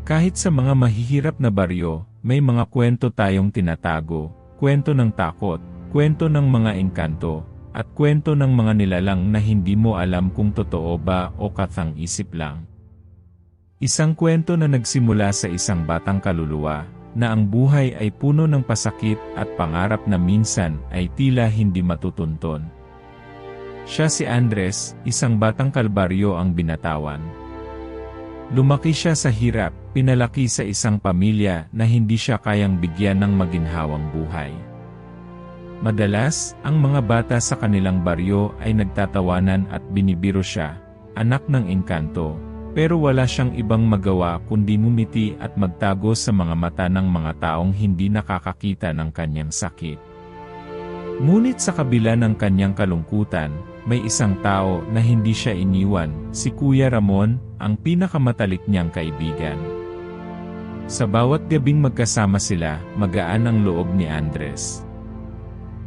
Kahit sa mga mahihirap na baryo, may mga kwento tayong tinatago, kwento ng takot, kwento ng mga engkanto, at kwento ng mga nilalang na hindi mo alam kung totoo ba o kathang-isip lang. Isang kwento na nagsimula sa isang batang kaluluwa, na ang buhay ay puno ng pasakit at pangarap na minsan ay tila hindi matutunton. Siya si Andres, isang batang kalbaryo ang binatawan. Lumaki siya sa hirap, pinalaki sa isang pamilya na hindi siya kayang bigyan ng maginhawang buhay. Madalas, ang mga bata sa kanilang baryo ay nagtatawanan at binibiro siya, anak ng engkanto, pero wala siyang ibang magawa kundi ngumiti at magtago sa mga mata ng mga taong hindi nakakakita ng kanyang sakit. Ngunit sa kabila ng kanyang kalungkutan, may isang tao na hindi siya iniwan, si Kuya Ramon, ang pinakamatalik niyang kaibigan. Sa bawat gabing magkasama sila, magaan ang loob ni Andres.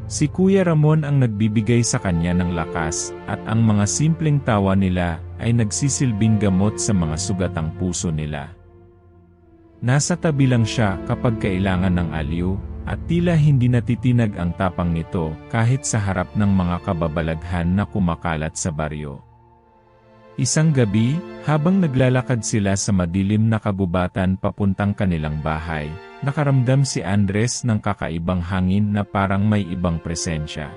Si Kuya Ramon ang nagbibigay sa kanya ng lakas, at ang mga simpleng tawa nila ay nagsisilbing gamot sa mga sugatang puso nila. Nasa tabi lang siya kapag kailangan ng aliw, at tila hindi natitinag ang tapang nito kahit sa harap ng mga kababalaghan na kumakalat sa baryo. Isang gabi, habang naglalakad sila sa madilim na kagubatan papuntang kanilang bahay, nakaramdam si Andres ng kakaibang hangin na parang may ibang presensya.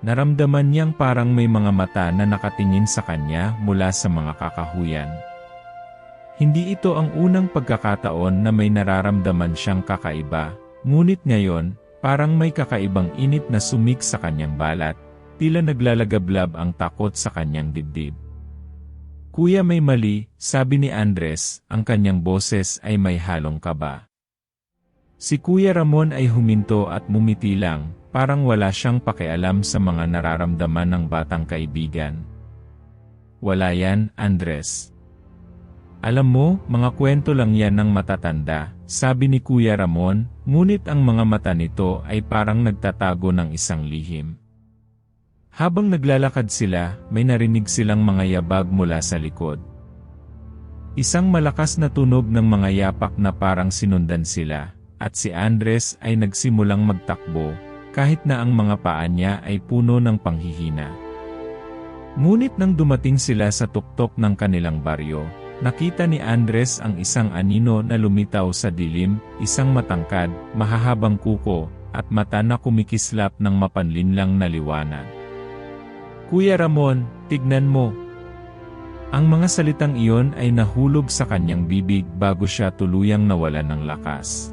Naramdaman niyang parang may mga mata na nakatingin sa kanya mula sa mga kakahuyan. Hindi ito ang unang pagkakataon na may nararamdaman siyang kakaiba. Ngunit ngayon, parang may kakaibang init na sumik sa kanyang balat, tila naglalagablab ang takot sa kanyang dibdib. Kuya, may mali, sabi ni Andres, ang kanyang boses ay may halong kaba. Si Kuya Ramon ay huminto at mumiti lang, parang wala siyang pakialam sa mga nararamdaman ng batang kaibigan. Wala yan, Andres. Alam mo, mga kwento lang yan ng matatanda, sabi ni Kuya Ramon, ngunit ang mga mata nito ay parang nagtatago ng isang lihim. Habang naglalakad sila, may narinig silang mga yabag mula sa likod. Isang malakas na tunog ng mga yapak na parang sinundan sila, at si Andres ay nagsimulang magtakbo, kahit na ang mga paa niya ay puno ng panghihina. Ngunit nang dumating sila sa tuktok ng kanilang baryo, nakita ni Andres ang isang anino na lumitaw sa dilim, isang matangkad, mahahabang kuko, at mata na kumikislap ng mapanlinlang na liwanag. Kuya Ramon, tignan mo. Ang mga salitang iyon ay nahulog sa kanyang bibig bago siya tuluyang nawalan ng lakas.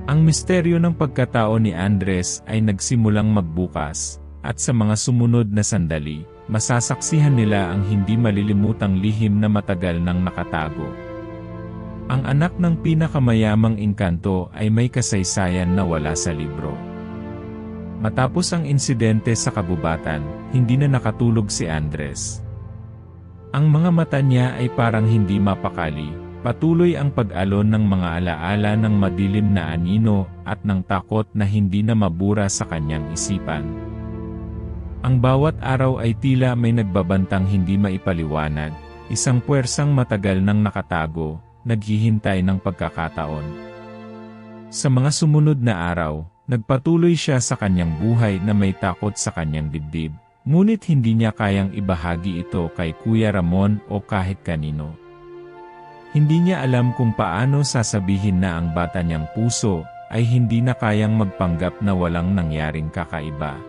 Ang misteryo ng pagkatao ni Andres ay nagsimulang magbukas, at sa mga sumunod na sandali, masasaksihan nila ang hindi malilimutang lihim na matagal nang nakatago. Ang anak ng pinakamayamang engkanto ay may kasaysayan na wala sa libro. Matapos ang insidente sa kagubatan, hindi na nakatulog si Andres. Ang mga mata niya ay parang hindi mapakali, patuloy ang pag-alon ng mga alaala ng madilim na anino at ng takot na hindi na mabura sa kanyang isipan. Ang bawat araw ay tila may nagbabantang hindi maipaliwanag, isang puwersang matagal nang nakatago, naghihintay ng pagkakataon. Sa mga sumunod na araw, nagpatuloy siya sa kanyang buhay na may takot sa kanyang dibdib, ngunit hindi niya kayang ibahagi ito kay Kuya Ramon o kahit kanino. Hindi niya alam kung paano sasabihin na ang bata niyang puso ay hindi na kayang magpanggap na walang nangyaring kakaiba.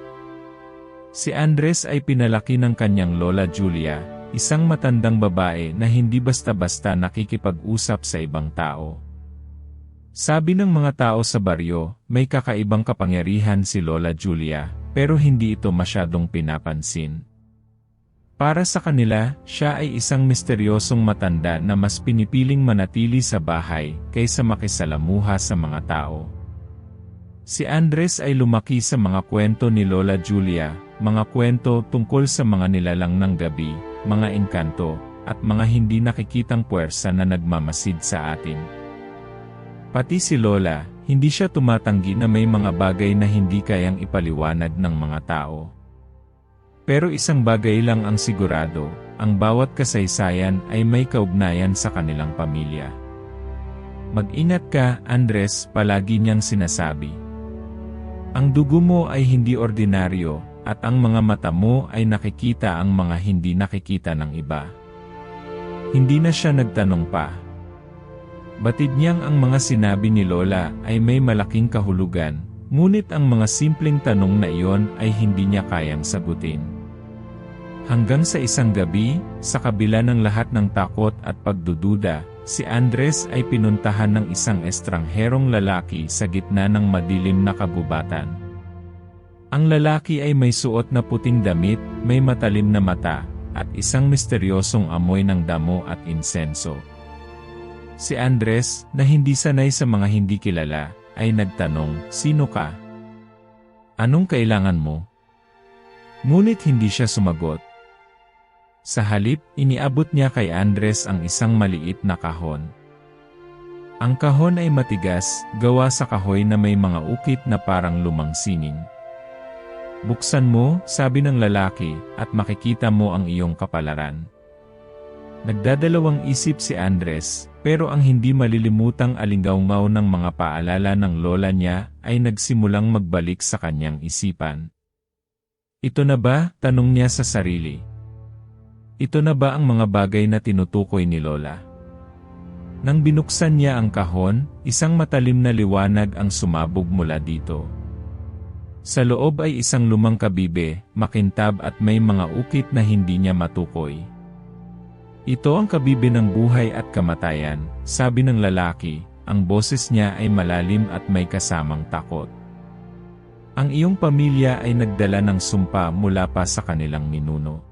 Si Andres ay pinalaki ng kanyang Lola Julia, isang matandang babae na hindi basta-basta nakikipag-usap sa ibang tao. Sabi ng mga tao sa baryo, may kakaibang kapangyarihan si Lola Julia, pero hindi ito masyadong pinapansin. Para sa kanila, siya ay isang misteryosong matanda na mas pinipiling manatili sa bahay kaysa makisalamuha sa mga tao. Si Andres ay lumaki sa mga kwento ni Lola Julia, mga kwento tungkol sa mga nilalang ng gabi, mga engkanto, at mga hindi nakikitang puwersa na nagmamasid sa atin. Pati si Lola, hindi siya tumatanggi na may mga bagay na hindi kayang ipaliwanag ng mga tao. Pero isang bagay lang ang sigurado, ang bawat kasaysayan ay may kaugnayan sa kanilang pamilya. Mag-ingat ka, Andres, palagi niyang sinasabi. Ang dugo mo ay hindi ordinaryo, at ang mga mata mo ay nakikita ang mga hindi nakikita ng iba. Hindi na siya nagtanong pa. Batid niyang ang mga sinabi ni Lola ay may malaking kahulugan, ngunit ang mga simpleng tanong na iyon ay hindi niya kayang sagutin. Hanggang sa isang gabi, sa kabila ng lahat ng takot at pagdududa, si Andres ay pinuntahan ng isang estrangherong lalaki sa gitna ng madilim na kagubatan. Ang lalaki ay may suot na puting damit, may matalim na mata, at isang misteryosong amoy ng damo at insenso. Si Andres, na hindi sanay sa mga hindi kilala, ay nagtanong, "Sino ka? Anong kailangan mo?" Ngunit hindi siya sumagot. Sa halip, iniabot niya kay Andres ang isang maliit na kahon. Ang kahon ay matigas, gawa sa kahoy na may mga ukit na parang lumang sining. "Buksan mo," sabi ng lalaki, "at makikita mo ang iyong kapalaran." Nagdadalawang isip si Andres, pero ang hindi malilimutang alinggaw-ngaw ng mga paalala ng lola niya ay nagsimulang magbalik sa kanyang isipan. Ito na ba? Tanong niya sa sarili. Ito na ba ang mga bagay na tinutukoy ni Lola? Nang binuksan niya ang kahon, isang matalim na liwanag ang sumabog mula dito. Sa loob ay isang lumang kabibe, makintab at may mga ukit na hindi niya matukoy. Ito ang kabibe ng buhay at kamatayan, sabi ng lalaki, ang boses niya ay malalim at may kasamang takot. Ang iyong pamilya ay nagdala ng sumpa mula pa sa kanilang ninuno.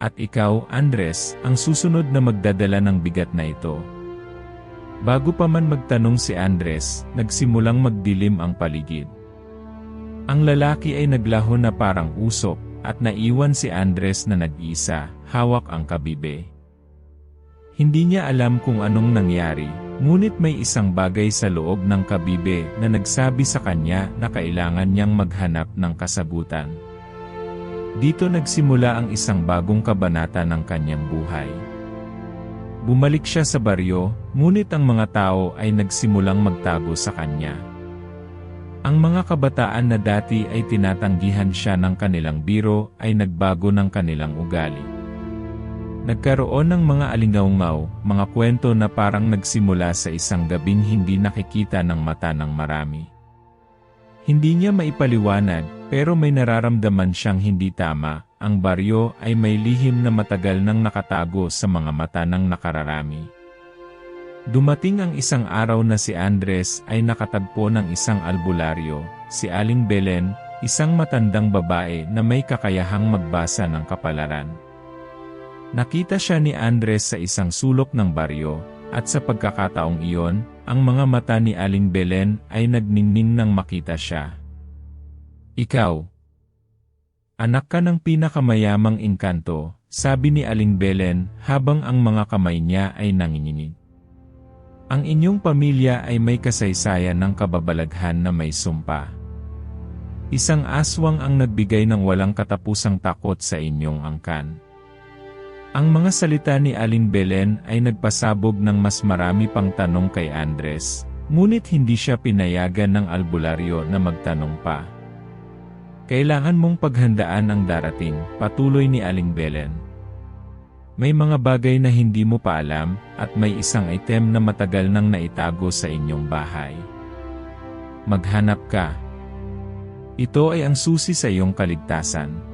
At ikaw, Andres, ang susunod na magdadala ng bigat na ito. Bago pa man magtanong si Andres, nagsimulang magdilim ang paligid. Ang lalaki ay naglaho na parang usok, at naiwan si Andres na nag-iisa, hawak ang kabibe. Hindi niya alam kung anong nangyari, ngunit may isang bagay sa loob ng kabibe na nagsabi sa kanya na kailangan niyang maghanap ng kasagutan. Dito nagsimula ang isang bagong kabanata ng kanyang buhay. Bumalik siya sa baryo, ngunit ang mga tao ay nagsimulang magtago sa kanya. Ang mga kabataan na dati ay tinatanggihan siya ng kanilang biro ay nagbago ng kanilang ugali. Nagkaroon ng mga alingaw-ngaw, mga kwento na parang nagsimula sa isang gabing hindi nakikita ng mata ng marami. Hindi niya maipaliwanag, pero may nararamdaman siyang hindi tama. Ang baryo ay may lihim na matagal nang nakatago sa mga mata ng nakararami. Dumating ang isang araw na si Andres ay nakatagpo ng isang albularyo, si Aling Belen, isang matandang babae na may kakayahang magbasa ng kapalaran. Nakita siya ni Andres sa isang sulok ng baryo, at sa pagkakataong iyon, ang mga mata ni Aling Belen ay nagningning nang makita siya. "Ikaw, anak ka ng pinakamayamang engkanto," sabi ni Aling Belen habang ang mga kamay niya ay nanginginig. "Ang inyong pamilya ay may kasaysayan ng kababalaghan na may sumpa. Isang aswang ang nagbigay ng walang katapusang takot sa inyong angkan." Ang mga salita ni Aling Belen ay nagpasabog ng mas marami pang tanong kay Andres, ngunit hindi siya pinayagan ng albularyo na magtanong pa. "Kailangan mong paghandaan ang darating," patuloy ni Aling Belen. "May mga bagay na hindi mo pa alam, at may isang item na matagal nang naitago sa inyong bahay. Maghanap ka. Ito ay ang susi sa iyong kaligtasan."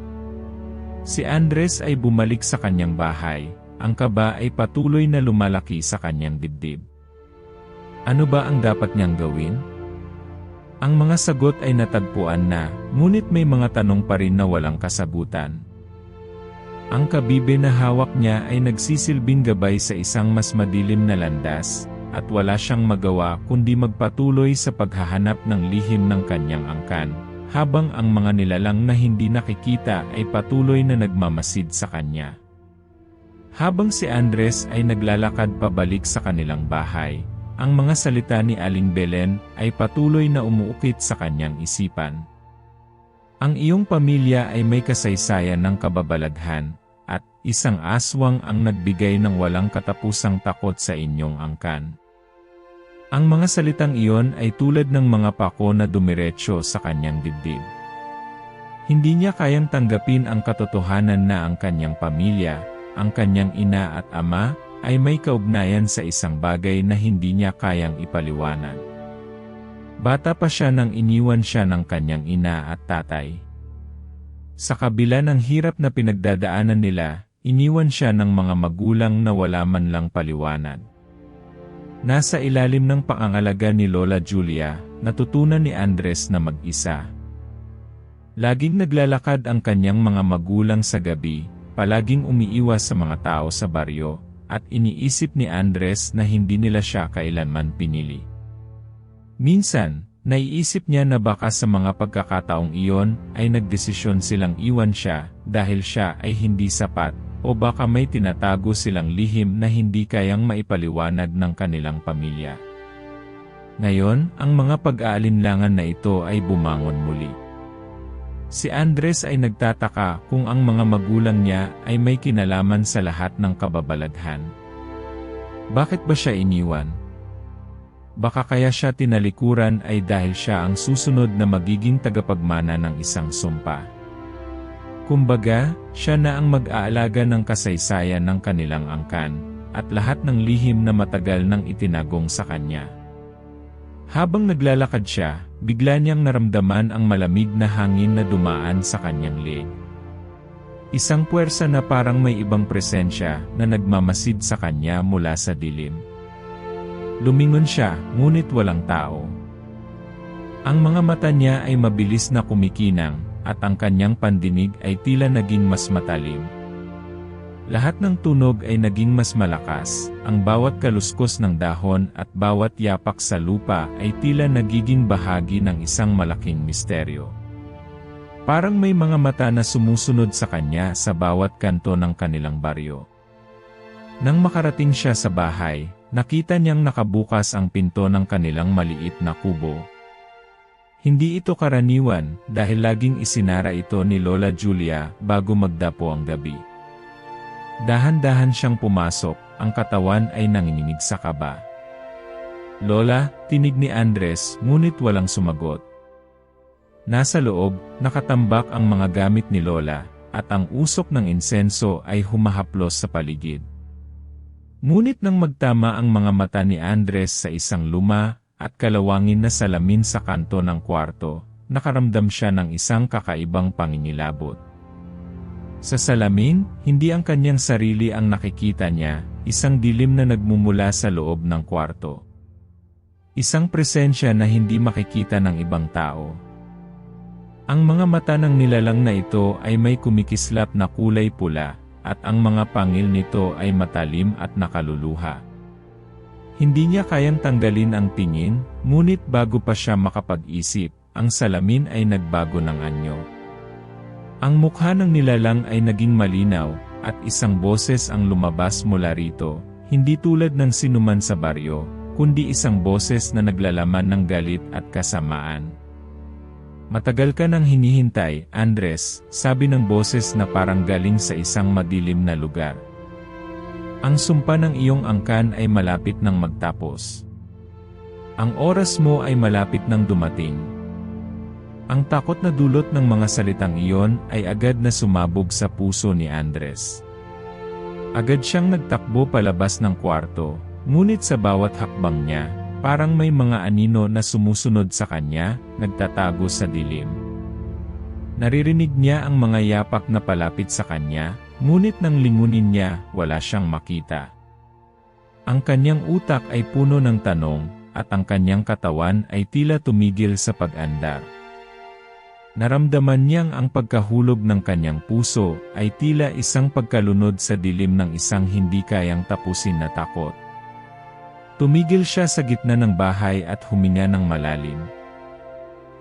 Si Andres ay bumalik sa kanyang bahay, ang kaba ay patuloy na lumalaki sa kanyang dibdib. Ano ba ang dapat niyang gawin? Ang mga sagot ay natagpuan na, ngunit may mga tanong pa rin na walang kasagutan. Ang kabibe na hawak niya ay nagsisilbing gabay sa isang mas madilim na landas, at wala siyang magawa kundi magpatuloy sa paghahanap ng lihim ng kanyang angkan, habang ang mga nilalang na hindi nakikita ay patuloy na nagmamasid sa kanya. Habang si Andres ay naglalakad pabalik sa kanilang bahay, ang mga salita ni Aling Belen ay patuloy na umuukit sa kanyang isipan. Ang iyong pamilya ay may kasaysayan ng kababalaghan, at isang aswang ang nagbigay ng walang katapusang takot sa inyong angkan. Ang mga salitang iyon ay tulad ng mga pako na dumiretso sa kanyang dibdib. Hindi niya kayang tanggapin ang katotohanan na ang kanyang pamilya, ang kanyang ina at ama, ay may kaugnayan sa isang bagay na hindi niya kayang ipaliwanag. Bata pa siya nang iniwan siya ng kanyang ina at tatay. Sa kabila ng hirap na pinagdadaanan nila, iniwan siya ng mga magulang na wala man lang paliwanag. Nasa ilalim ng pangangalaga ni Lola Julia, natutunan ni Andres na mag-isa. Laging naglalakad ang kanyang mga magulang sa gabi, palaging umiiwas sa mga tao sa baryo, at iniisip ni Andres na hindi nila siya kailanman pinili. Minsan, naiisip niya na baka sa mga pagkakataong iyon ay nagdesisyon silang iwan siya dahil siya ay hindi sapat, o baka may tinatago silang lihim na hindi kayang maipaliwanag ng kanilang pamilya. Ngayon, ang mga pag-aalinlangan na ito ay bumangon muli. Si Andres ay nagtataka kung ang mga magulang niya ay may kinalaman sa lahat ng kababalaghan. Bakit ba siya iniwan? Baka kaya siya tinalikuran ay dahil siya ang susunod na magiging tagapagmana ng isang sumpa. Kumbaga, siya na ang mag-aalaga ng kasaysayan ng kanilang angkan, at lahat ng lihim na matagal nang itinagong sa kanya. Habang naglalakad siya, bigla niyang naramdaman ang malamig na hangin na dumaan sa kanyang leeg. Isang puwersa na parang may ibang presensya na nagmamasid sa kanya mula sa dilim. Lumingon siya, ngunit walang tao. Ang mga mata niya ay mabilis na kumikinang, at ang kanyang pandinig ay tila naging mas matalim. Lahat ng tunog ay naging mas malakas, ang bawat kaluskos ng dahon at bawat yapak sa lupa ay tila nagiging bahagi ng isang malaking misteryo. Parang may mga mata na sumusunod sa kanya sa bawat kanto ng kanilang baryo. Nang makarating siya sa bahay, nakita niyang nakabukas ang pinto ng kanilang maliit na kubo. Hindi ito karaniwan dahil laging isinara ito ni Lola Julia bago magdapo ang gabi. Dahan-dahan siyang pumasok, ang katawan ay nanginginig sa kaba. "Lola," tinig ni Andres, ngunit walang sumagot. Nasa loob, nakatambak ang mga gamit ni Lola, at ang usok ng insenso ay humahaplos sa paligid. Ngunit nang magtama ang mga mata ni Andres sa isang luma at kalawangin na salamin sa kanto ng kwarto, nakaramdam siya ng isang kakaibang pangingilabot. Sa salamin, hindi ang kanyang sarili ang nakikita niya, isang dilim na nagmumula sa loob ng kwarto. Isang presensya na hindi makikita ng ibang tao. Ang mga mata ng nilalang na ito ay may kumikislap na kulay pula, at ang mga pangil nito ay matalim at nakaluluha. Hindi niya kayang tanggalin ang tingin, ngunit bago pa siya makapag-isip, ang salamin ay nagbago ng anyo. Ang mukha ng nilalang ay naging malinaw, at isang boses ang lumabas mula rito, hindi tulad ng sinuman sa baryo, kundi isang boses na naglalaman ng galit at kasamaan. "Matagal ka nang hinihintay, Andres," sabi ng boses na parang galing sa isang madilim na lugar. "Ang sumpa ng iyong angkan ay malapit nang magtapos. Ang oras mo ay malapit nang dumating." Ang takot na dulot ng mga salitang iyon ay agad na sumabog sa puso ni Andres. Agad siyang nagtakbo palabas ng kwarto, ngunit sa bawat hakbang niya, parang may mga anino na sumusunod sa kanya, nagtatago sa dilim. Naririnig niya ang mga yapak na palapit sa kanya, ngunit nang lingunin niya, wala siyang makita. Ang kanyang utak ay puno ng tanong, at ang kanyang katawan ay tila tumigil sa pag-andar. Naramdaman niyang ang pagkahulog ng kanyang puso ay tila isang pagkalunod sa dilim ng isang hindi kayang tapusin na takot. Tumigil siya sa gitna ng bahay at huminga ng malalim.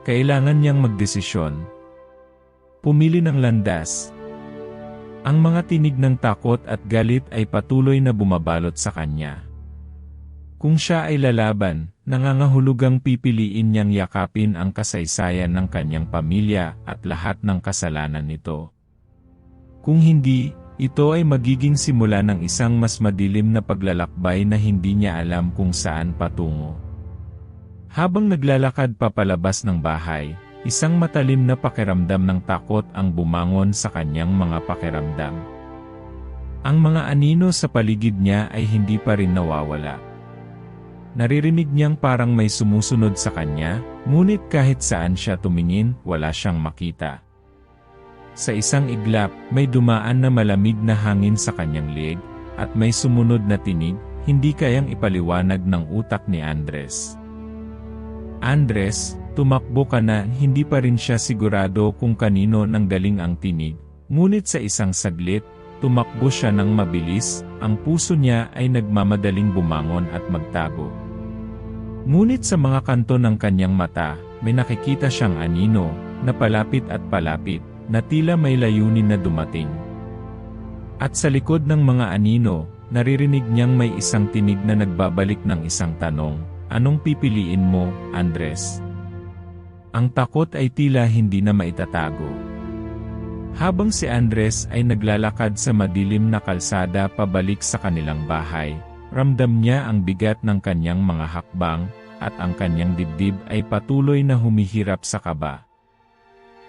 Kailangan niyang magdesisyon. Pumili ng landas. Ang mga tinig ng takot at galit ay patuloy na bumabalot sa kanya. Kung siya ay lalaban, nangangahulugang pipiliin niyang yakapin ang kasaysayan ng kanyang pamilya at lahat ng kasalanan nito. Kung hindi, ito ay magiging simula ng isang mas madilim na paglalakbay na hindi niya alam kung saan patungo. Habang naglalakad papalabas ng bahay, isang matalim na pakiramdam ng takot ang bumangon sa kanyang mga pakiramdam. Ang mga anino sa paligid niya ay hindi pa rin nawawala. Naririnig niyang parang may sumusunod sa kanya, ngunit kahit saan siya tumingin, wala siyang makita. Sa isang iglap, may dumaan na malamig na hangin sa kanyang leeg, at may sumunod na tinig, hindi kayang ipaliwanag ng utak ni Andres. Andres, tumakbo ka na, hindi pa rin siya sigurado kung kanino nang galing ang tinig, ngunit sa isang saglit, tumakbo siya ng mabilis, ang puso niya ay nagmamadaling bumangon at magtago. Ngunit sa mga kanto ng kanyang mata, may nakikita siyang anino, na palapit at palapit, na tila may layunin na dumating. At sa likod ng mga anino, naririnig niyang may isang tinig na nagbabalik ng isang tanong, anong pipiliin mo, Andres? Ang takot ay tila hindi na maitatago. Habang si Andres ay naglalakad sa madilim na kalsada pabalik sa kanilang bahay, ramdam niya ang bigat ng kanyang mga hakbang, at ang kanyang dibdib ay patuloy na humihirap sa kaba.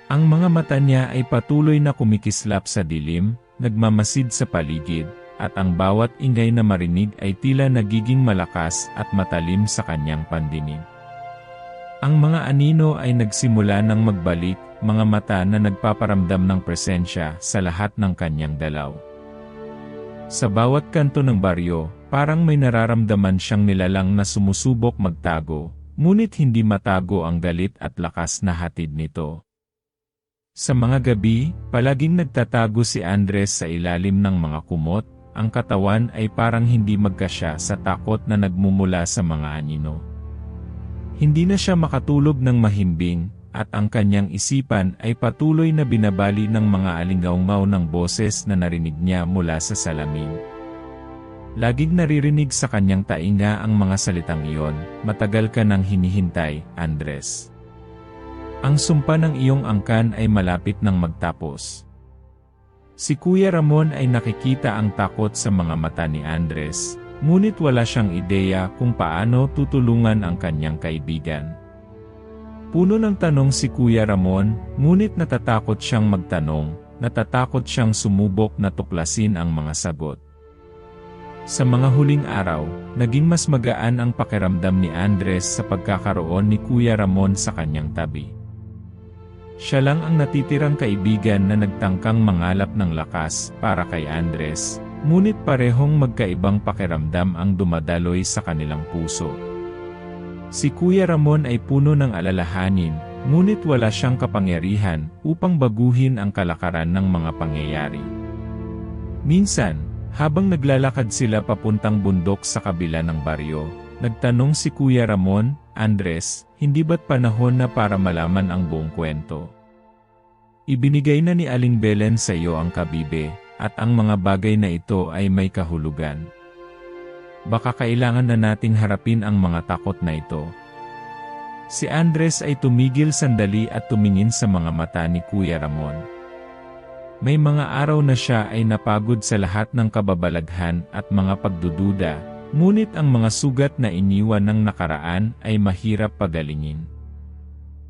Ang mga mata niya ay patuloy na kumikislap sa dilim, nagmamasid sa paligid, at ang bawat ingay na marinig ay tila nagiging malakas at matalim sa kanyang pandinig. Ang mga anino ay nagsimula ng magbalik, mga mata na nagpaparamdam ng presensya sa lahat ng kanyang dalaw. Sa bawat kanto ng baryo, parang may nararamdaman siyang nilalang na sumusubok magtago, ngunit hindi matago ang galit at lakas na hatid nito. Sa mga gabi, palaging nagtatago si Andres sa ilalim ng mga kumot, ang katawan ay parang hindi magkasya sa takot na nagmumula sa mga anino. Hindi na siya makatulog ng mahimbing, at ang kanyang isipan ay patuloy na binabali ng mga alingaungaw ng boses na narinig niya mula sa salamin. Laging naririnig sa kanyang tainga ang mga salitang iyon, matagal ka nang hinihintay, Andres. Ang sumpa ng iyong angkan ay malapit nang magtapos. Si Kuya Ramon ay nakikita ang takot sa mga mata ni Andres, ngunit wala siyang ideya kung paano tutulungan ang kanyang kaibigan. Puno ng tanong si Kuya Ramon, ngunit natatakot siyang magtanong, natatakot siyang sumubok na tuklasin ang mga sagot. Sa mga huling araw, naging mas magaan ang pakiramdam ni Andres sa pagkakaroon ni Kuya Ramon sa kanyang tabi. Siya lang ang natitirang kaibigan na nagtangkang mangalap ng lakas para kay Andres, ngunit parehong magkaibang pakiramdam ang dumadaloy sa kanilang puso. Si Kuya Ramon ay puno ng alalahanin, ngunit wala siyang kapangyarihan upang baguhin ang kalakaran ng mga pangyayari. Minsan, habang naglalakad sila papuntang bundok sa kabila ng baryo, nagtanong si Kuya Ramon, Andres, hindi ba't panahon na para malaman ang buong kwento? Ibinigay na ni Aling Belen sa iyo ang kabibe, at ang mga bagay na ito ay may kahulugan. Baka kailangan na nating harapin ang mga takot na ito. Si Andres ay tumigil sandali at tumingin sa mga mata ni Kuya Ramon. May mga araw na siya ay napagod sa lahat ng kababalaghan at mga pagdududa, ngunit ang mga sugat na iniwan ng nakaraan ay mahirap pagalingin.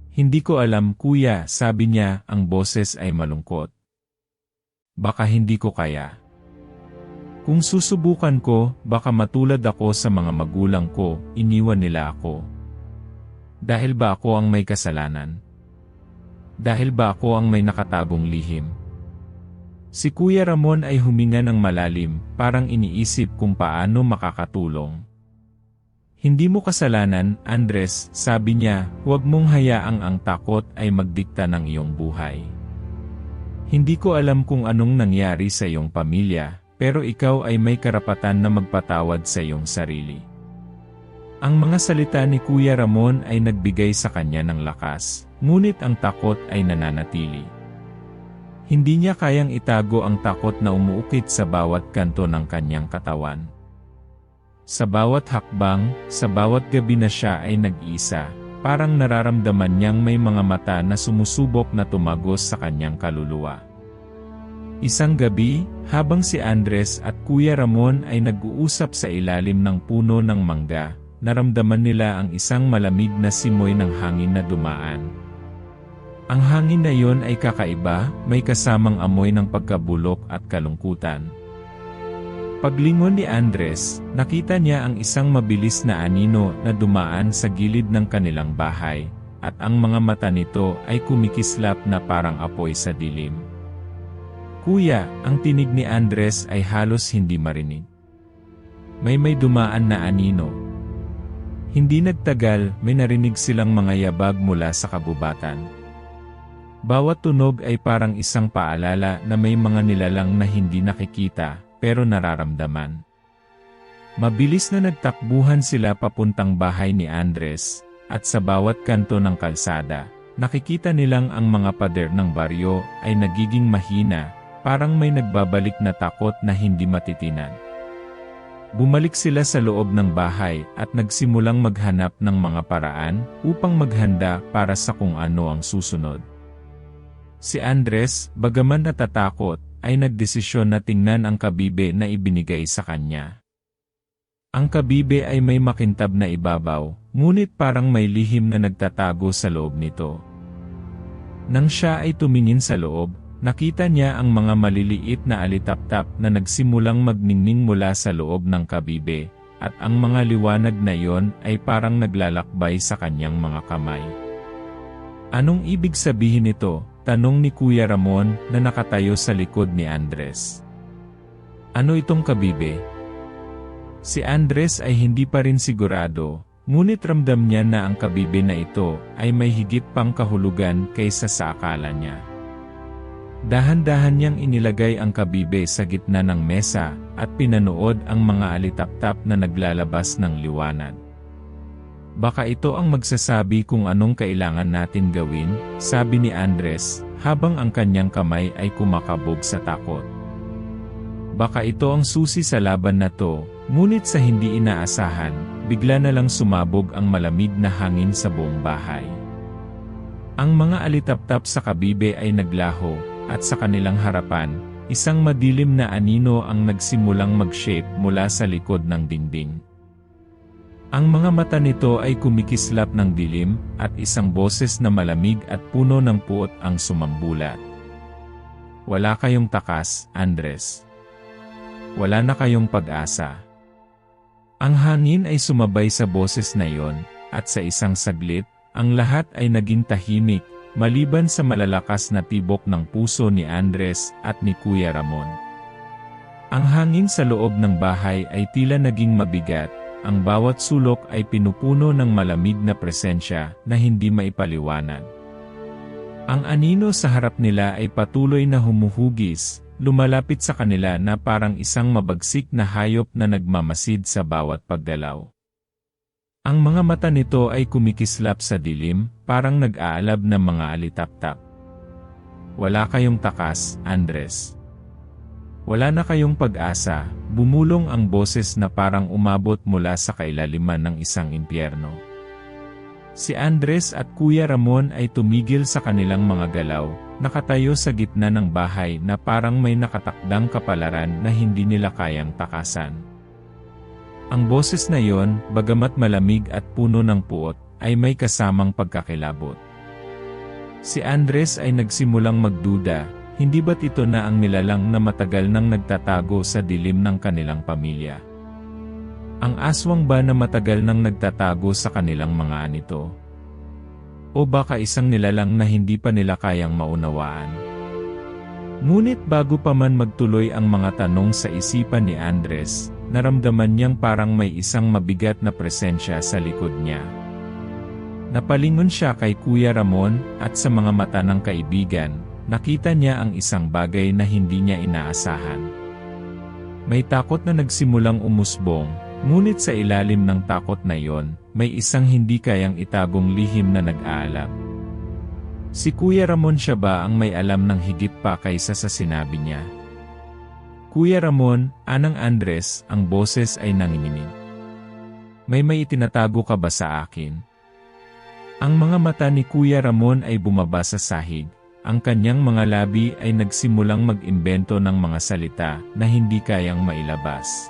Hindi ko alam kuya, sabi niya, ang boses ay malungkot. Baka hindi ko kaya. Kung susubukan ko, baka matulad ako sa mga magulang ko, iniwan nila ako. Dahil ba ako ang may kasalanan? Dahil ba ako ang may nakatagong lihim? Si Kuya Ramon ay huminga ng malalim, parang iniisip kung paano makakatulong. Hindi mo kasalanan, Andres, sabi niya, huwag mong hayaang ang takot ay magdikta ng iyong buhay. Hindi ko alam kung anong nangyari sa iyong pamilya, pero ikaw ay may karapatan na magpatawad sa iyong sarili. Ang mga salita ni Kuya Ramon ay nagbigay sa kanya ng lakas, ngunit ang takot ay nananatili. Hindi niya kayang itago ang takot na umuukit sa bawat kanto ng kanyang katawan. Sa bawat hakbang, sa bawat gabi na siya ay nag-isa, parang nararamdaman niyang may mga mata na sumusubok na tumagos sa kanyang kaluluwa. Isang gabi, habang si Andres at Kuya Ramon ay nag-uusap sa ilalim ng puno ng mangga, naramdaman nila ang isang malamig na simoy ng hangin na dumaan. Ang hangin na yon ay kakaiba, may kasamang amoy ng pagkabulok at kalungkutan. Paglingon ni Andres, nakita niya ang isang mabilis na anino na dumaan sa gilid ng kanilang bahay, at ang mga mata nito ay kumikislap na parang apoy sa dilim. "Kuya," ang tinig ni Andres ay halos hindi marinig. May dumaan na anino." Hindi nagtagal, may narinig silang mga yabag mula sa kabubatan. Bawat tunog ay parang isang paalala na may mga nilalang na hindi nakikita, pero nararamdaman. Mabilis na nagtakbuhan sila papuntang bahay ni Andres, at sa bawat kanto ng kalsada, nakikita nilang ang mga pader ng baryo ay nagiging mahina, parang may nagbabalik na takot na hindi matitinan. Bumalik sila sa loob ng bahay at nagsimulang maghanap ng mga paraan upang maghanda para sa kung ano ang susunod. Si Andres, bagaman natatakot, ay nagdesisyon na tingnan ang kabibe na ibinigay sa kanya. Ang kabibe ay may makintab na ibabaw, ngunit parang may lihim na nagtatago sa loob nito. Nang siya ay tumingin sa loob, nakita niya ang mga maliliit na alitaptap na nagsimulang magningning mula sa loob ng kabibe, at ang mga liwanag na yon ay parang naglalakbay sa kanyang mga kamay. "Anong ibig sabihin nito?" tanong ni Kuya Ramon na nakatayo sa likod ni Andres. "Ano itong kabibe?" Si Andres ay hindi pa rin sigurado, ngunit ramdam niya na ang kabibe na ito ay may higit pang kahulugan kaysa sa akala niya. Dahan-dahan niyang inilagay ang kabibe sa gitna ng mesa at pinanood ang mga alitaptap na naglalabas ng liwanag. "Baka ito ang magsasabi kung anong kailangan natin gawin," sabi ni Andres, habang ang kanyang kamay ay kumakabog sa takot. Baka ito ang susi sa laban na to, ngunit sa hindi inaasahan, bigla na lang sumabog ang malamig na hangin sa buong bahay. Ang mga alitaptap sa kabibe ay naglaho, at sa kanilang harapan, isang madilim na anino ang nagsimulang mag-shape mula sa likod ng dingding. Ang mga mata nito ay kumikislap ng dilim, at isang boses na malamig at puno ng puot ang sumambulat. "Wala kayong takas, Andres. Wala na kayong pag-asa." Ang hangin ay sumabay sa boses na iyon, at sa isang saglit, ang lahat ay naging tahimik, maliban sa malalakas na tibok ng puso ni Andres at ni Kuya Ramon. Ang hangin sa loob ng bahay ay tila naging mabigat. Ang bawat sulok ay pinupuno ng malamig na presensya na hindi maipaliwanag. Ang anino sa harap nila ay patuloy na humuhugis, lumalapit sa kanila na parang isang mabagsik na hayop na nagmamasid sa bawat paggalaw. Ang mga mata nito ay kumikislap sa dilim, parang nag-aalab ng mga alitaptap. "Wala kayong takas, Andres. Wala na kayong pag-asa," bumulong ang boses na parang umabot mula sa kailaliman ng isang impyerno. Si Andres at Kuya Ramon ay tumigil sa kanilang mga galaw, nakatayo sa gitna ng bahay na parang may nakatakdang kapalaran na hindi nila kayang takasan. Ang boses na yon, bagamat malamig at puno ng puot, ay may kasamang pagkakilabot. Si Andres ay nagsimulang magduda. Hindi ba't ito na ang nilalang na matagal nang nagtatago sa dilim ng kanilang pamilya? Ang aswang ba na matagal nang nagtatago sa kanilang mga anito? O baka isang nilalang na hindi pa nila kayang maunawaan? Ngunit bago pa man magtuloy ang mga tanong sa isipan ni Andres, naramdaman niyang parang may isang mabigat na presensya sa likod niya. Napalingon siya kay Kuya Ramon at sa mga mata ng kaibigan. Nakita niya ang isang bagay na hindi niya inaasahan. May takot na nagsimulang umusbong, ngunit sa ilalim ng takot na iyon, may isang hindi kayang itagong lihim na nag-aalab. Si Kuya Ramon siya ba ang may alam ng higit pa kaysa sa sinabi niya? "Kuya Ramon, Anang Andres," ang boses ay nanginginig. May itinatago ka ba sa akin? Ang mga mata ni Kuya Ramon ay bumaba sa sahig. Ang kanyang mga labi ay nagsimulang mag-imbento ng mga salita na hindi kayang mailabas.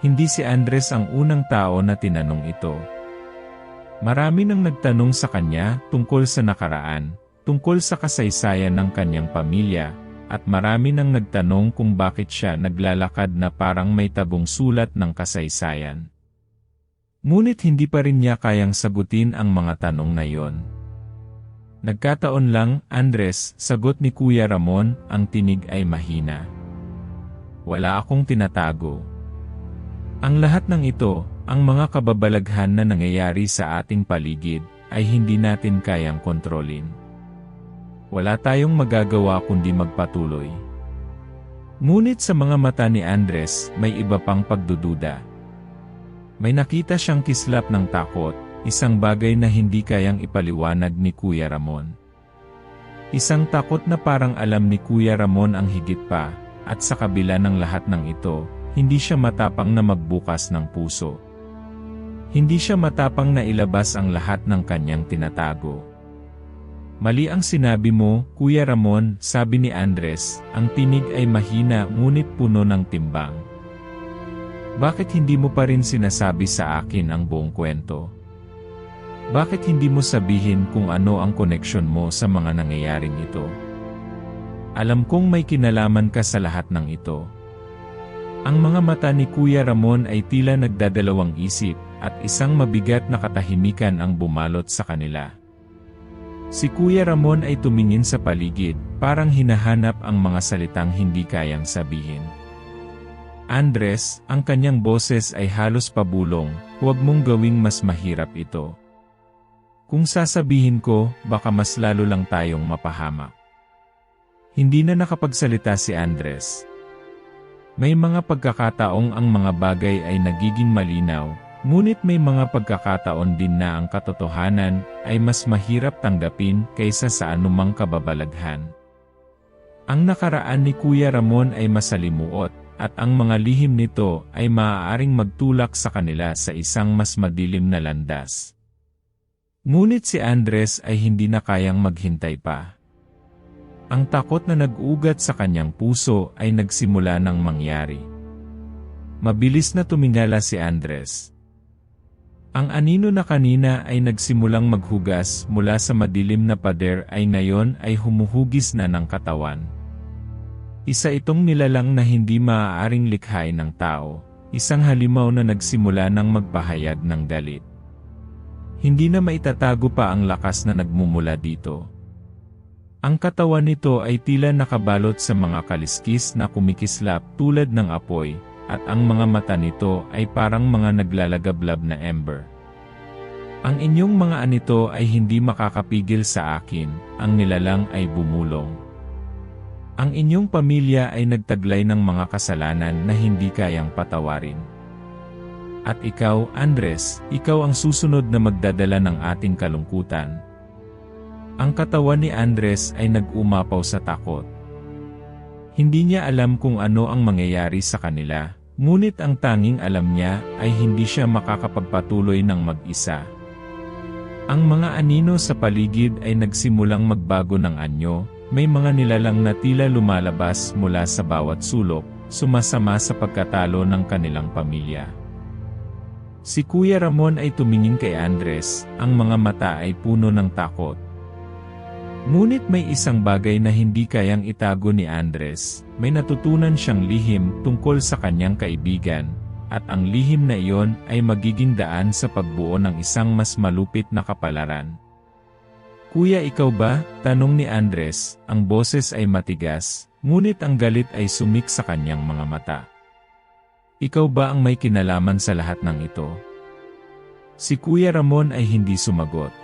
Hindi si Andres ang unang tao na tinanong ito. Marami nang nagtanong sa kanya tungkol sa nakaraan, tungkol sa kasaysayan ng kanyang pamilya, at marami nang nagtanong kung bakit siya naglalakad na parang may tabong sulat ng kasaysayan. Ngunit hindi pa rin niya kayang sagutin ang mga tanong na yon. Nagkataon lang, Andres, sagot ni Kuya Ramon, ang tinig ay mahina. Wala akong tinatago. Ang lahat ng ito, ang mga kababalaghan na nangyayari sa ating paligid, ay hindi natin kayang kontrolin. Wala tayong magagawa kundi magpatuloy. Ngunit sa mga mata ni Andres, may iba pang pagdududa. May nakita siyang kislap ng takot, isang bagay na hindi kayang ipaliwanag ni Kuya Ramon. Isang takot na parang alam ni Kuya Ramon ang higit pa, at sa kabila ng lahat ng ito, hindi siya matapang na magbukas ng puso. Hindi siya matapang na ilabas ang lahat ng kanyang tinatago. Mali ang sinabi mo, Kuya Ramon, sabi ni Andres, ang tinig ay mahina ngunit puno ng timbang. Bakit hindi mo pa rin sinasabi sa akin ang buong kwento? Bakit hindi mo sabihin kung ano ang koneksyon mo sa mga nangyayaring ito? Alam kong may kinalaman ka sa lahat ng ito. Ang mga mata ni Kuya Ramon ay tila nagdadalawang isip, at isang mabigat na katahimikan ang bumalot sa kanila. Si Kuya Ramon ay tumingin sa paligid, parang hinahanap ang mga salitang hindi kayang sabihin. Andres, ang kanyang boses ay halos pabulong, huwag mong gawing mas mahirap ito. Kung sasabihin ko, baka mas lalo lang tayong mapahamak. Hindi na nakapagsalita si Andres. May mga pagkakataong ang mga bagay ay nagiging malinaw, ngunit may mga pagkakataon din na ang katotohanan ay mas mahirap tanggapin kaysa sa anumang kababalaghan. Ang nakaraan ni Kuya Ramon ay masalimuot, at ang mga lihim nito ay maaaring magtulak sa kanila sa isang mas madilim na landas. Ngunit si Andres ay hindi na kayang maghintay pa. Ang takot na nag-ugat sa kanyang puso ay nagsimula ng mangyari. Mabilis na tumingala si Andres. Ang anino na kanina ay nagsimulang maghugas mula sa madilim na pader ay ngayon ay humuhugis na ng katawan. Isa itong nilalang na hindi maaaring likhain ng tao, isang halimaw na nagsimula ng magpahayag ng galit. Hindi na maitatago pa ang lakas na nagmumula dito. Ang katawan nito ay tila nakabalot sa mga kaliskis na kumikislap tulad ng apoy, at ang mga mata nito ay parang mga naglalagablab na ember. Ang inyong mga anito ay hindi makakapigil sa akin, ang nilalang ay bumulong. Ang inyong pamilya ay nagtaglay ng mga kasalanan na hindi kayang patawarin. At ikaw, Andres, ikaw ang susunod na magdadala ng ating kalungkutan. Ang katawan ni Andres ay nag-umapaw sa takot. Hindi niya alam kung ano ang mangyayari sa kanila, ngunit ang tanging alam niya ay hindi siya makakapagpatuloy ng mag-isa. Ang mga anino sa paligid ay nagsimulang magbago ng anyo, may mga nilalang na tila lumalabas mula sa bawat sulok, sumasama sa pagkatalo ng kanilang pamilya. Si Kuya Ramon ay tumingin kay Andres, ang mga mata ay puno ng takot. Ngunit may isang bagay na hindi kayang itago ni Andres, may natutunan siyang lihim tungkol sa kanyang kaibigan, at ang lihim na iyon ay magiging daan sa pagbuo ng isang mas malupit na kapalaran. Kuya, ikaw ba? Tanong ni Andres, ang boses ay matigas, ngunit ang galit ay sumik sa kanyang mga mata. Ikaw ba ang may kinalaman sa lahat ng ito? Si Kuya Ramon ay hindi sumagot.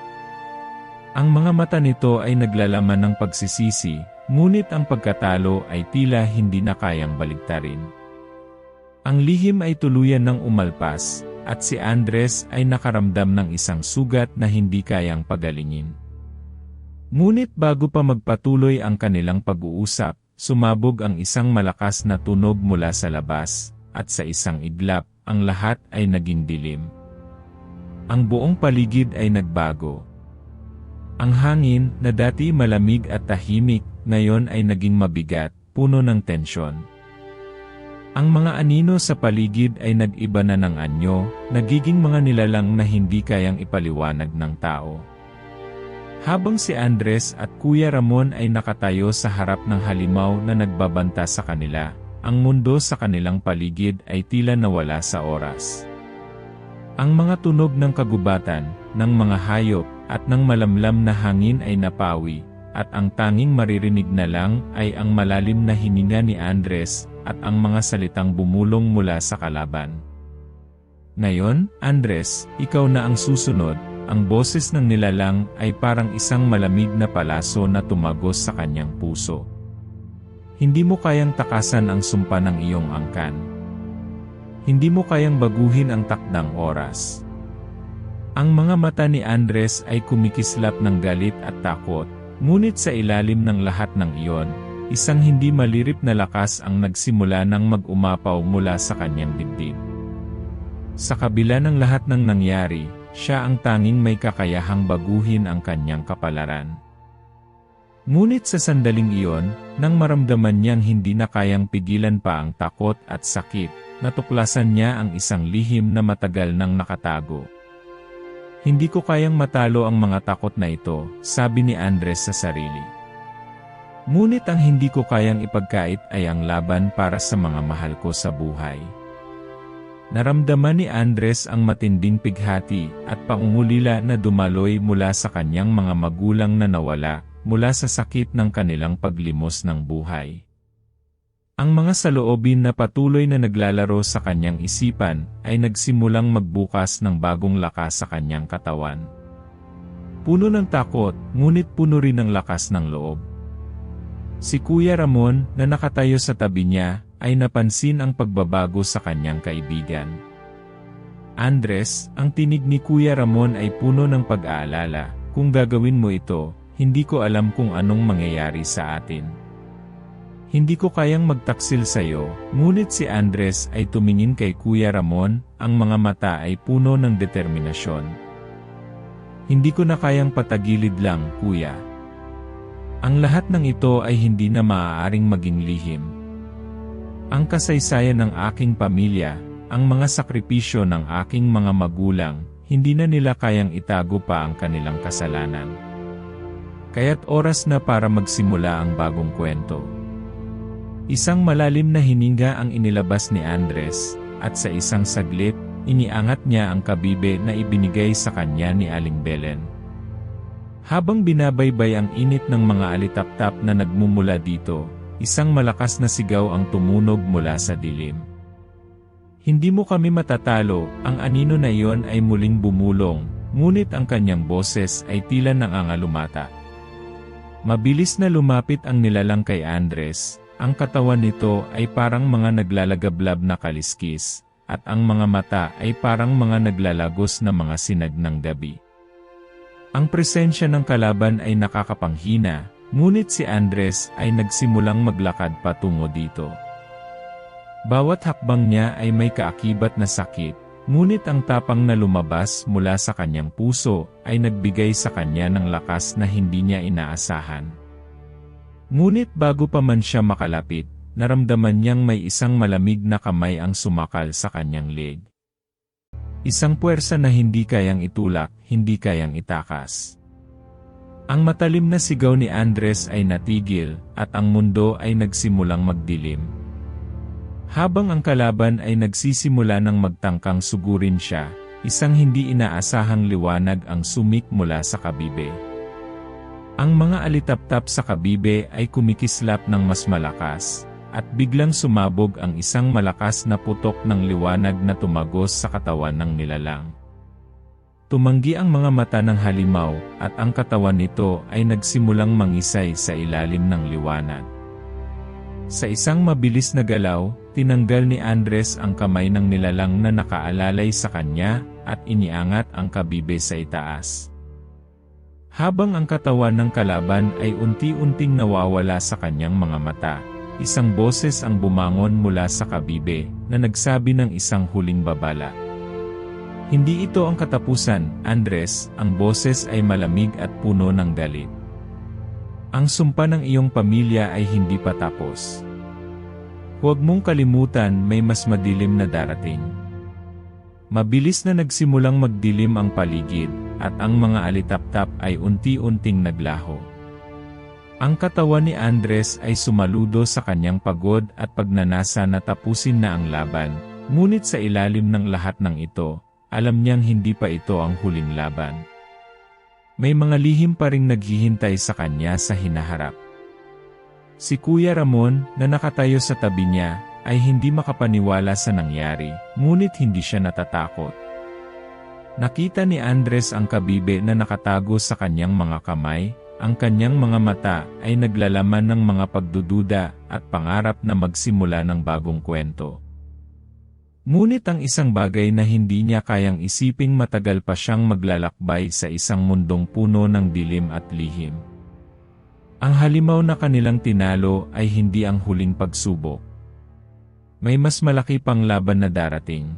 Ang mga mata nito ay naglalaman ng pagsisisi, ngunit ang pagkatalo ay tila hindi na kayang baligtarin. Ang lihim ay tuluyan ng umalpas, at si Andres ay nakaramdam ng isang sugat na hindi kayang pagalingin. Ngunit bago pa magpatuloy ang kanilang pag-uusap, sumabog ang isang malakas na tunog mula sa labas, at sa isang iglap, ang lahat ay naging dilim. Ang buong paligid ay nagbago. Ang hangin, na dati malamig at tahimik, ngayon ay naging mabigat, puno ng tensyon. Ang mga anino sa paligid ay nag-iba na ng anyo, nagiging mga nilalang na hindi kayang ipaliwanag ng tao. Habang si Andres at Kuya Ramon ay nakatayo sa harap ng halimaw na nagbabanta sa kanila, ang mundo sa kanilang paligid ay tila nawala sa oras. Ang mga tunog ng kagubatan, ng mga hayop, at ng malamlam na hangin ay napawi, at ang tanging maririnig na lang ay ang malalim na hininga ni Andres, at ang mga salitang bumulong mula sa kalaban. Ngayon, Andres, ikaw na ang susunod. Ang boses ng nilalang ay parang isang malamig na palaso na tumagos sa kanyang puso. Hindi mo kayang takasan ang sumpa ng iyong angkan. Hindi mo kayang baguhin ang takdang oras. Ang mga mata ni Andres ay kumikislap ng galit at takot, ngunit sa ilalim ng lahat ng iyon, isang hindi malirip na lakas ang nagsimula ng mag-umapaw mula sa kanyang dibdib. Sa kabila ng lahat ng nangyari, siya ang tanging may kakayahang baguhin ang kanyang kapalaran. Ngunit sa sandaling iyon, nang maramdaman niyang hindi na kayang pigilan pa ang takot at sakit, natuklasan niya ang isang lihim na matagal nang nakatago. Hindi ko kayang matalo ang mga takot na ito, sabi ni Andres sa sarili. Ngunit ang hindi ko kayang ipagkait ay ang laban para sa mga mahal ko sa buhay. Naramdaman ni Andres ang matinding pighati at pangungulila na dumaloy mula sa kanyang mga magulang na nawala, mula sa sakit ng kanilang paglimos ng buhay. Ang mga saloobin na patuloy na naglalaro sa kanyang isipan ay nagsimulang magbukas ng bagong lakas sa kanyang katawan. Puno ng takot, ngunit puno rin ng lakas ng loob. Si Kuya Ramon, na nakatayo sa tabi niya, ay napansin ang pagbabago sa kanyang kaibigan. Andres, ang tinig ni Kuya Ramon ay puno ng pag-aalala. Kung gagawin mo ito, hindi ko alam kung anong mangyayari sa atin. Hindi ko kayang magtaksil sa iyo, ngunit si Andres ay tumingin kay Kuya Ramon, ang mga mata ay puno ng determinasyon. Hindi ko na kayang patagilid lang, Kuya. Ang lahat ng ito ay hindi na maaaring maging lihim. Ang kasaysayan ng aking pamilya, ang mga sakripisyo ng aking mga magulang, hindi na nila kayang itago pa ang kanilang kasalanan. Kaya't oras na para magsimula ang bagong kwento. Isang malalim na hininga ang inilabas ni Andres, at sa isang saglit, iniangat niya ang kabibe na ibinigay sa kanya ni Aling Belen. Habang binabaybay ang init ng mga alitaptap na nagmumula dito, isang malakas na sigaw ang tumunog mula sa dilim. Hindi mo kami matatalo, ang anino na iyon ay muling bumulong, ngunit ang kanyang boses ay tila nangangalumata. Mabilis na lumapit ang nilalang kay Andres. Ang katawan nito ay parang mga naglalagablab na kaliskis, at ang mga mata ay parang mga naglalagos na mga sinag ng gabi. Ang presensya ng kalaban ay nakakapanghina, ngunit si Andres ay nagsimulang maglakad patungo dito. Bawat hakbang niya ay may kaakibat na sakit, ngunit ang tapang na lumabas mula sa kanyang puso ay nagbigay sa kanya ng lakas na hindi niya inaasahan. Ngunit bago pa man siya makalapit, naramdaman niyang may isang malamig na kamay ang sumakal sa kanyang leg. Isang puwersa na hindi kayang itulak, hindi kayang itakas. Ang matalim na sigaw ni Andres ay natigil, at ang mundo ay nagsimulang magdilim. Habang ang kalaban ay nagsisimula ng magtangkang sugurin siya, isang hindi inaasahang liwanag ang sumik mula sa kabibe. Ang mga alitaptap sa kabibe ay kumikislap ng mas malakas, at biglang sumabog ang isang malakas na putok ng liwanag na tumagos sa katawan ng nilalang. Tumanggi ang mga mata ng halimaw, at ang katawan nito ay nagsimulang mangisay sa ilalim ng liwanag. Sa isang mabilis na galaw, tinanggal ni Andres ang kamay ng nilalang na nakaalalay sa kanya, at iniangat ang kabibe sa itaas. Habang ang katawan ng kalaban ay unti-unting nawawala sa kanyang mga mata, isang boses ang bumangon mula sa kabibe na nagsabi ng isang huling babala. Hindi ito ang katapusan, Andres, ang boses ay malamig at puno ng galit. Ang sumpa ng iyong pamilya ay hindi pa tapos. Huwag mong kalimutan may mas madilim na darating. Mabilis na nagsimulang magdilim ang paligid, at ang mga alitaptap ay unti-unting naglaho. Ang katawan ni Andres ay sumaludo sa kanyang pagod at pagnanasa na tapusin na ang laban, ngunit sa ilalim ng lahat ng ito, alam niyang hindi pa ito ang huling laban. May mga lihim pa ring naghihintay sa kanya sa hinaharap. Si Kuya Ramon, na nakatayo sa tabi niya, ay hindi makapaniwala sa nangyari, ngunit hindi siya natatakot. Nakita ni Andres ang kabibe na nakatago sa kanyang mga kamay, ang kanyang mga mata ay naglalaman ng mga pagdududa at pangarap na magsimula ng bagong kwento. Ngunit ang isang bagay na hindi niya kayang isiping matagal pa siyang maglalakbay sa isang mundong puno ng dilim at lihim. Ang halimaw na kanilang tinalo ay hindi ang huling pagsubok. May mas malaki pang laban na darating.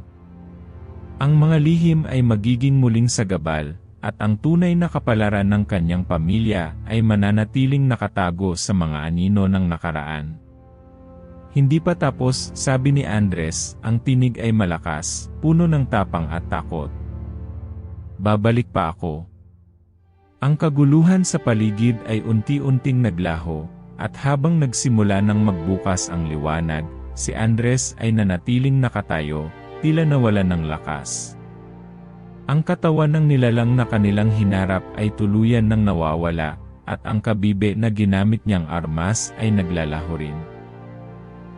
Ang mga lihim ay magiging muling sagabal, at ang tunay na kapalaran ng kanyang pamilya ay mananatiling nakatago sa mga anino ng nakaraan. Hindi pa tapos, sabi ni Andres, ang tinig ay malakas, puno ng tapang at takot. Babalik pa ako. Ang kaguluhan sa paligid ay unti-unting naglaho, at habang nagsimula ng magbukas ang liwanag, si Andres ay nanatiling nakatayo, tila nawalan ng lakas. Ang katawan ng nilalang na kanilang hinarap ay tuluyan ng nawawala, at ang kabibe na ginamit niyang armas ay naglalaho rin.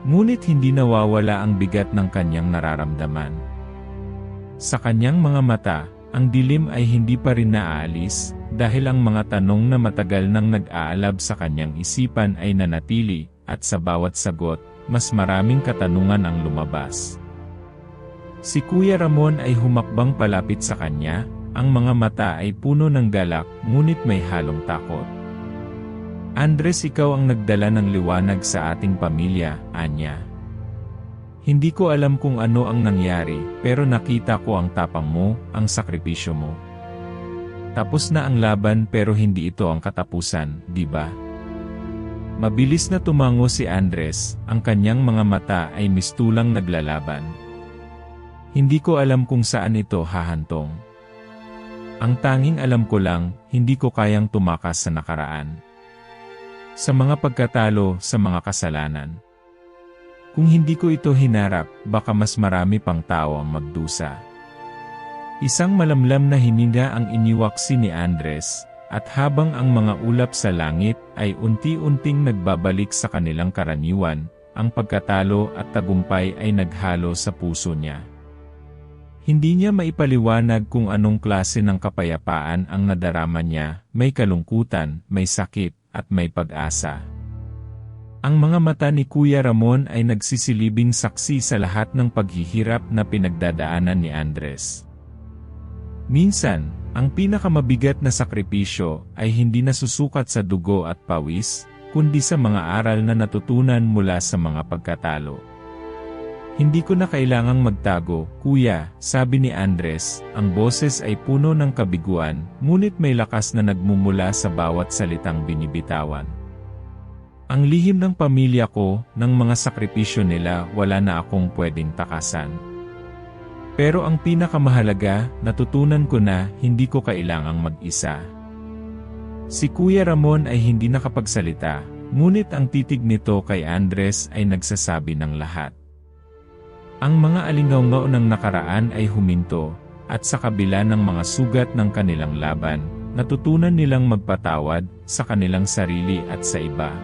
Ngunit hindi nawawala ang bigat ng kanyang nararamdaman. Sa kanyang mga mata, ang dilim ay hindi pa rin naaalis, dahil ang mga tanong na matagal nang nag-aalab sa kanyang isipan ay nanatili, at sa bawat sagot, mas maraming katanungan ang lumabas. Si Kuya Ramon ay humakbang palapit sa kanya, ang mga mata ay puno ng galak, ngunit may halong takot. Andres, ikaw ang nagdala ng liwanag sa ating pamilya, anya. Hindi ko alam kung ano ang nangyari, pero nakita ko ang tapang mo, ang sakripisyo mo. Tapos na ang laban pero hindi ito ang katapusan, di ba? Mabilis na tumango si Andres, ang kanyang mga mata ay mistulang naglalaban. Hindi ko alam kung saan ito hahantong. Ang tanging alam ko lang, hindi ko kayang tumakas sa nakaraan. Sa mga pagkatalo, sa mga kasalanan. Kung hindi ko ito hinarap, baka mas marami pang tao ang magdusa. Isang malamlam na hininga ang iniwaksi ni Andres, at habang ang mga ulap sa langit ay unti-unting nagbabalik sa kanilang karaniwan, ang pagkatalo at tagumpay ay naghalo sa puso niya. Hindi niya maipaliwanag kung anong klase ng kapayapaan ang nadarama niya, may kalungkutan, may sakit, at may pag-asa. Ang mga mata ni Kuya Ramon ay nagsisilibing saksi sa lahat ng paghihirap na pinagdadaanan ni Andres. Minsan, ang pinakamabigat na sakripisyo ay hindi nasusukat sa dugo at pawis, kundi sa mga aral na natutunan mula sa mga pagkatalo. Hindi ko na kailangang magtago, Kuya, sabi ni Andres, ang boses ay puno ng kabiguan, ngunit may lakas na nagmumula sa bawat salitang binibitawan. Ang lihim ng pamilya ko, ng mga sakripisyo nila, wala na akong pwedeng takasan. Pero ang pinakamahalaga, natutunan ko na hindi ko kailangang mag-isa. Si Kuya Ramon ay hindi nakapagsalita, ngunit ang titig nito kay Andres ay nagsasabi ng lahat. Ang mga alingaw-ngaw ng nakaraan ay huminto, at sa kabila ng mga sugat ng kanilang laban, natutunan nilang magpatawad sa kanilang sarili at sa iba.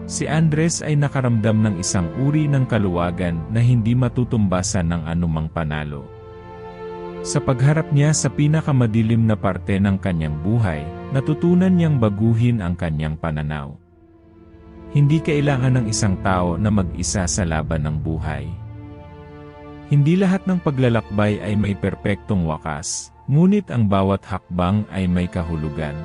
Si Andres ay nakaramdam ng isang uri ng kaluwagan na hindi matutumbasan ng anumang panalo. Sa pagharap niya sa pinakamadilim na parte ng kanyang buhay, natutunan niyang baguhin ang kanyang pananaw. Hindi kailangan ng isang tao na mag-isa sa laban ng buhay. Hindi lahat ng paglalakbay ay may perpektong wakas, ngunit ang bawat hakbang ay may kahulugan.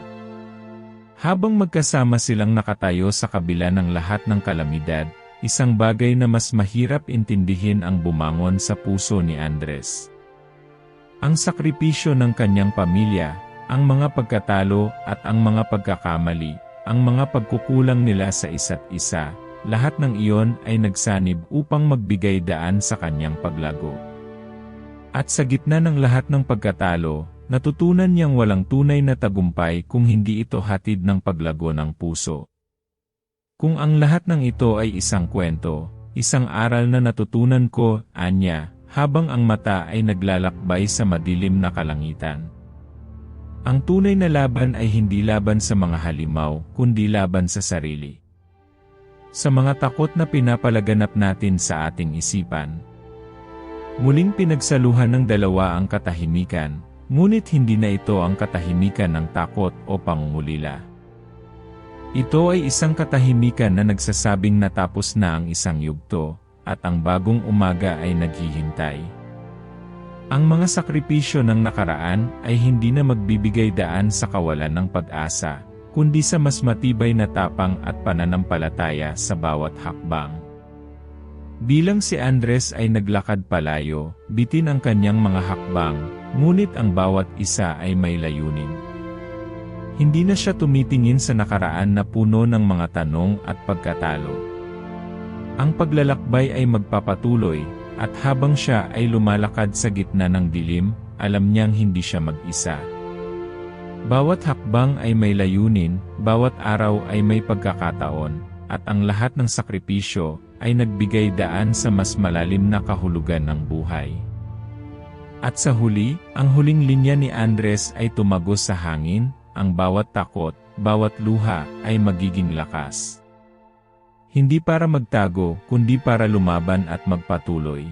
Habang magkasama silang nakatayo sa kabila ng lahat ng kalamidad, isang bagay na mas mahirap intindihin ang bumangon sa puso ni Andres. Ang sakripisyo ng kanyang pamilya, ang mga pagkatalo at ang mga pagkakamali, ang mga pagkukulang nila sa isa't isa, lahat ng iyon ay nagsanib upang magbigay daan sa kanyang paglago. At sa gitna ng lahat ng pagkatalo, natutunan niyang walang tunay na tagumpay kung hindi ito hatid ng paglago ng puso. Kung ang lahat ng ito ay isang kwento, isang aral na natutunan ko, anya, habang ang mata ay naglalakbay sa madilim na kalangitan. Ang tunay na laban ay hindi laban sa mga halimaw, kundi laban sa sarili. Sa mga takot na pinapalaganap natin sa ating isipan. Muling pinagsaluhan ng dalawa ang katahimikan, ngunit hindi na ito ang katahimikan ng takot o pangungulila. Ito ay isang katahimikan na nagsasabing natapos na ang isang yugto, at ang bagong umaga ay naghihintay. Ang mga sakripisyo ng nakaraan ay hindi na magbibigay daan sa kawalan ng pag-asa, kundi sa mas matibay na tapang at pananampalataya sa bawat hakbang. Bilang si Andres ay naglakad palayo, bitin ang kanyang mga hakbang, ngunit ang bawat isa ay may layunin. Hindi na siya tumitingin sa nakaraan na puno ng mga tanong at pagkatalo. Ang paglalakbay ay magpapatuloy, at habang siya ay lumalakad sa gitna ng dilim, alam niyang hindi siya mag-isa. Bawat hakbang ay may layunin, bawat araw ay may pagkakataon, at ang lahat ng sakripisyo ay nagbigay daan sa mas malalim na kahulugan ng buhay. At sa huli, ang huling linya ni Andres ay tumagos sa hangin, ang bawat takot, bawat luha ay magiging lakas. Hindi para magtago, kundi para lumaban at magpatuloy.